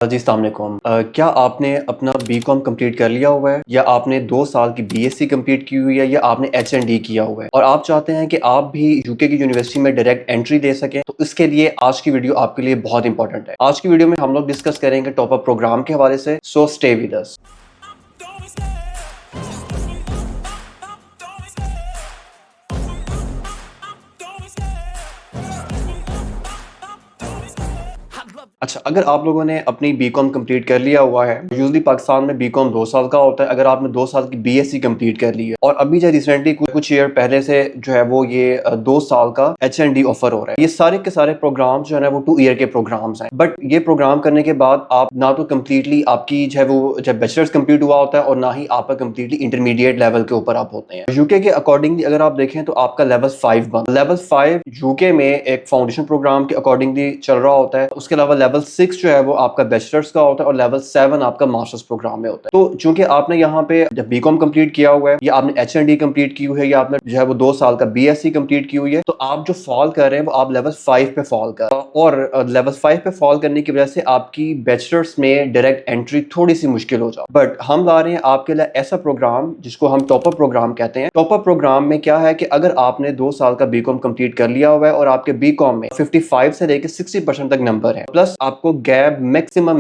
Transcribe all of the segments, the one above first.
جی السلام علیکم۔ کیا آپ نے اپنا بی کام کمپلیٹ کر لیا ہوا ہے، یا آپ نے 2 سال کی بی ایس سی کمپلیٹ کی ہوئی ہے، یا آپ نے ایچ این ڈی کیا ہوا ہے اور آپ چاہتے ہیں کہ آپ بھی یو کے کی یونیورسٹی میں ڈائریکٹ انٹری دے سکیں؟ تو اس کے لیے آج کی ویڈیو آپ کے لیے بہت امپورٹنٹ ہے۔ آج کی ویڈیو میں ہم لوگ ڈسکس کریں گے ٹاپ اپ پروگرام کے حوالے سے، سو اسٹے ود اس۔ اچھا، اگر آپ لوگوں نے اپنی بی کام کمپلیٹ کر لیا ہوا ہے، یوزلی پاکستان میں بی کام 2 سال کا ہوتا ہے۔ اگر آپ نے 2 سال کی بی ایس سی کمپلیٹ کر لی ہے اور ابھی جو ریسنٹلی کچھ ایئر پہلے سے جو ہے وہ یہ 2 سال کا ایچ این ڈی آفر ہو رہا ہے، یہ سارے کے سارے پروگرام جو ہے نا وہ 2 ایئر کے پروگرامز ہیں۔ بٹ یہ پروگرام کرنے کے بعد آپ نہ تو کمپلیٹلی آپ کی جو ہے وہ جب بیچلرز کمپلیٹ ہوا ہوتا ہے، اور نہ ہی آپ کا کمپلیٹلی انٹرمیڈیٹ لیول کے اوپر آپ ہوتے ہیں۔ یو کے اکارڈنگلی اگر آپ دیکھیں تو آپ کا لیول 5 بن لیول 5 یو کے میں ایک فاؤنڈیشن پروگرام کے اکارڈنگلی چل رہا ہوتا ہے۔ اس کے علاوہ لیول 6 جو ہے وہ آپ کا بیچلرز کا ہوتا ہے، اور لیول 7 آپ کا ماسٹرز پروگرام میں ہوتا ہے۔ تو چونکہ آپ نے یہاں پہ جب بی کام کمپلیٹ کیا ہوا ہے، یا آپ نے ایچ این ڈی کمپلیٹ کی ہوئی ہے، یا آپ نے جو ہے وہ 2 سال کا بی ایس سی کمپلیٹ کی ہوئی ہے، تو آپ جو فال کر رہے ہیں وہ آپ لیول 5 پہ فال کر رہے ہیں، اور لیول 5 پہ فال کرنے کی وجہ سے آپ کی بیچلرز میں ڈائریکٹ انٹری تھوڑی سی مشکل ہو جائے۔ بٹ ہم لا رہے ہیں آپ کے لیے ایسا پروگرام جس کو ہم ٹاپ اپ پروگرام کہتے ہیں۔ ٹاپ اپ پروگرام میں کیا ہے کہ اگر آپ نے 2 سال کا بی کام کمپلیٹ کر لیا ہوا ہے اور آپ کے بی کام میں 55 سے لے کے 60% تک نمبر ہے، پلس آپ کو گیپ میکسیمم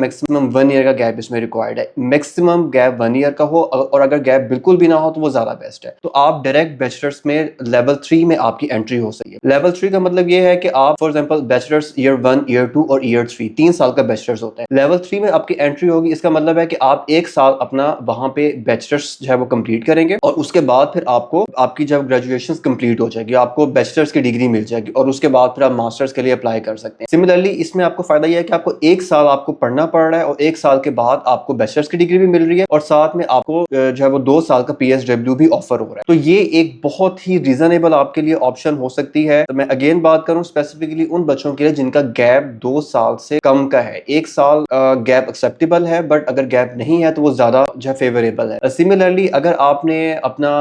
1 ایئر کا گیپ اس میں ریکوائرڈ ہے، میکسیمم گیپ 1 ایئر کا ہو، اور اگر گیپ بالکل بھی نہ ہو تو وہ زیادہ بیسٹ ہے۔ تو آپ ڈائریکٹ بیچلرز میں لیول 3 میں آپ کی انٹری ہو سکتی ہے۔ لیول 3 کا مطلب یہ ہے کہ آپ for example bachelors year 1 year 2 اور ایئر 3 3 سال کا بیچلرز ہوتا ہے۔ لیول 3 میں آپ کی انٹری ہوگی، اس کا مطلب ہے کہ آپ 1 سال اپنا وہاں پہ بیچلرز جو ہے وہ کمپلیٹ کریں گے، اور اس کے بعد پھر آپ کو آپ کی جب گریجویشن کمپلیٹ ہو جائے گی آپ کو بیچلرز کی ڈگری مل جائے گی، اور اس کے بعد پھر آپ ماسٹرز کے لیے اپلائی کر سکتے ہیں۔ سملرلی اس میں آپ کو فائدہ یہ ہے کہ آپ کو 1 سال آپ کو پڑھنا پڑ رہا ہے، اور 1 سال کے بعد آپ کو بیچلرز کی ڈگری بھی مل رہی ہے، اور ساتھ میں آپ کو جو ہے وہ 2 سال کا پی ایس ڈبلیو بھی آفر ہو رہا ہے۔ تو یہ ایک بہت ہی ریزنیبل آپ کے لیے آپشن ہو سکتی ہے۔ تو میں اگین بات کروں اسپیسیفکلی ان بچوں کے لیے جن کا گیپ 2 سال سے کم کا ہے۔ 1 سال گیپ ایکسیپٹیبل ہے، بٹ اگر گیپ نہیں ہے تو وہ زیادہ جو ہے فیوریبل ہے۔ سملرلی اگر آپ نے اپنا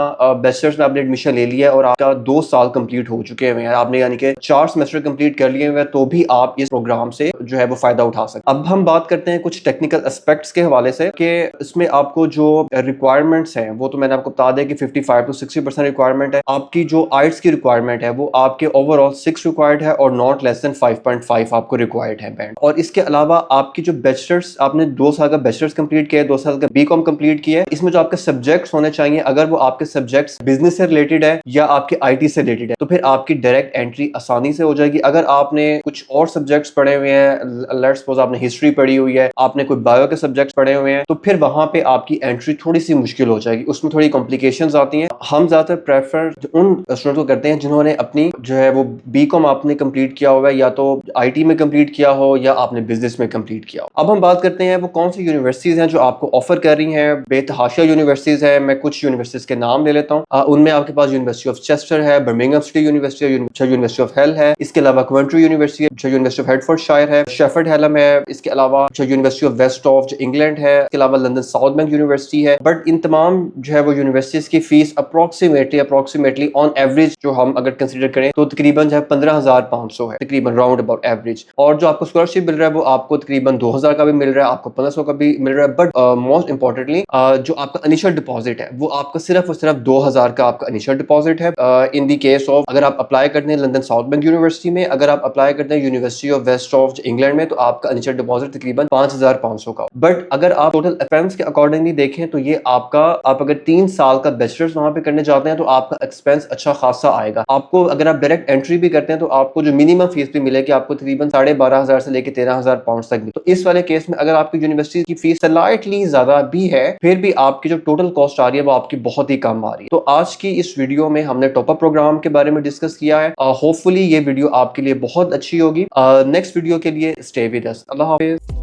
بیچلرز میں آپ نے ایڈمیشن لے لیا ہے اور آپ کا 2 سال کمپلیٹ ہو چکے ہوئے ہیں، آپ نے یعنی کہ 4 سیمسٹر کمپلیٹ کر لیے ہوئے ہیں، تو بھی آپ اس پروگرام سے جو ہے وہ فائدہ اٹھا سکتے ہیں۔ اب ہم بات کرتے ہیں کچھ ٹیکنیکل اسپیکٹس کے حوالے سے، کہ اس میں آپ کو جو ریکوائرمنٹس ہیں وہ تو میں نے آپ کو بتا دیا کہ 55 to 60% ریکوائرمنٹ ہے۔ آپ کی جو آئٹس کی ریکوائرمنٹ ہے وہ آپ کے اوور آل 6 ریکوائرڈ ہے، اور ناٹ لیس دین 5.5 آپ کو ریکوائرڈ ہے بینڈ۔ اور اس کے علاوہ آپ کی جو بیچلرز آپ نے 2 سال کا بیچلرز کمپلیٹ کیا ہے، 2 سال کا بی کام کمپلیٹ کیا ہے، اس میں جو آپ کے سبجیکٹس ہونے چاہیے، اگر وہ آپ کے سبجیکٹس بزنس سے ریلیٹڈ ہے یا آپ کے آئی ٹی سے ریلیٹڈ ہے، تو پھر آپ کی ڈائریکٹ انٹری آسانی سے ہو جائے گی۔ اگر آپ نے کچھ اور سبجیکٹس پڑھے ہوئے ہیں، لیٹس سپوز آپ نے ہسٹری پڑھی ہوئی ہے، آپ نے کوئی بایو کے سبجیکٹس پڑھے ہوئے ہیں، تو پھر وہاں پہ آپ کی انٹری تھوڑی سی مشکل ہو جائے گی، اس میں تھوڑی کمپلیکیشنز آتی ہیں۔ ہم زیادہ تر پریفر ان اسٹوڈنٹ کو کرتے ہیں جنہوں نے اپنی جو ہے وہ بی کام آپ نے کمپلیٹ کیا ہوا ہے، یا تو آئی ٹی میں کمپلیٹ کیا ہو یا آپ نے بزنس میں کمپلیٹ کیا ہو۔ اب ہم بات کرتے ہیں وہ کون سی یونیورسٹیز ہیں جو آپ کو آفر کر رہی ہیں۔ بے تحاشا یونیورسٹیز ہیں، میں کچھ یونیورسٹیز کے نام لے لیتا ہوں۔ ان میں آپ کے پاس یونیورسٹی آف چیسٹر ہے، برمنگھم سٹی یونیورسٹی ہے، یونیورسٹی آف ہیل ہے، اس کے علاوہ کوونٹری یونیورسٹی ہے، یونیورسٹی آف ہیڈفورڈ شائر ہے، شیفرڈ ہیلم ہے، اس کے علاوہ یونیورسٹی آف ویسٹ آف جو انگلینڈ ہے، اس کے علاوہ لندن ساؤتھ بینک یونیورسٹی ہے۔ بٹ ان تمام جو ہے وہ یونیورسٹیز کی فیس اپروکسیمیٹلی آن ایوریج جو ہم اگر کنسیڈر کریں تو تقریباً جو ہے 15,500 ہے، تقریباً راؤنڈ اباؤٹ ایوریج۔ اور جو آپ کو اسکالرشپ مل رہا ہے وہ آپ کو تقریباً 2,000 کا بھی مل رہا ہے، آپ کو 1,500 کا بھی مل رہا ہے۔ بٹ موسٹ امپورٹنٹلی جو آپ کا انیشل ڈپازٹ ہے وہ آپ کا صرف اور صرف 2,000 کا آپ کا انیشل ڈپازٹ ہے۔ ان دی کیس آف اگر آپ اپلائی کرتے ہیں لندن ساؤتھ بینک یونیورسٹی میں، اگر آپ اپلائی کرتے ہیں university of west of England میں، تو آپ کا انیشل ڈپازٹ تقریباً 5,500 کا۔ بٹ اگر آپ ٹوٹل ایکسپینس کے اکارڈنگلی دیکھیں تو یہ آپ اگر 3 سال کا بیچلرز وہاں پہ کرنے جاتے ہیں تو آپ کا ایکسپینس اچھا خاصا آئے گا۔ آپ کو اگر آپ ڈائریکٹ انٹری بھی کرتے ہیں تو آپ کو جو منیمم فیس بھی ملے گی آپ کو تقریباً 12,500 سے لے کے 13,000 پاؤنڈ تک بھی۔ تو اس والے کیس میں اگر آپ کی یونیورسٹی کی فیس سلائٹلی زیادہ بھی ہے، پھر بھی آپ کی جو ٹوٹل کاسٹ آ رہی ہے وہ آپ کی بہت ہی کم آ رہی ہے۔ تو آج کی اس ویڈیو میں ہم نے ٹاپ اپ پروگرام کے بارے میں ڈسکس کیا ہے۔ ہوپ فلی یہ ویڈیو آپ کے لیے بہت اچھی ہوگی۔ نیکسٹ ویڈیو کے لیے اسٹے ود اس۔ اللہ حافظ۔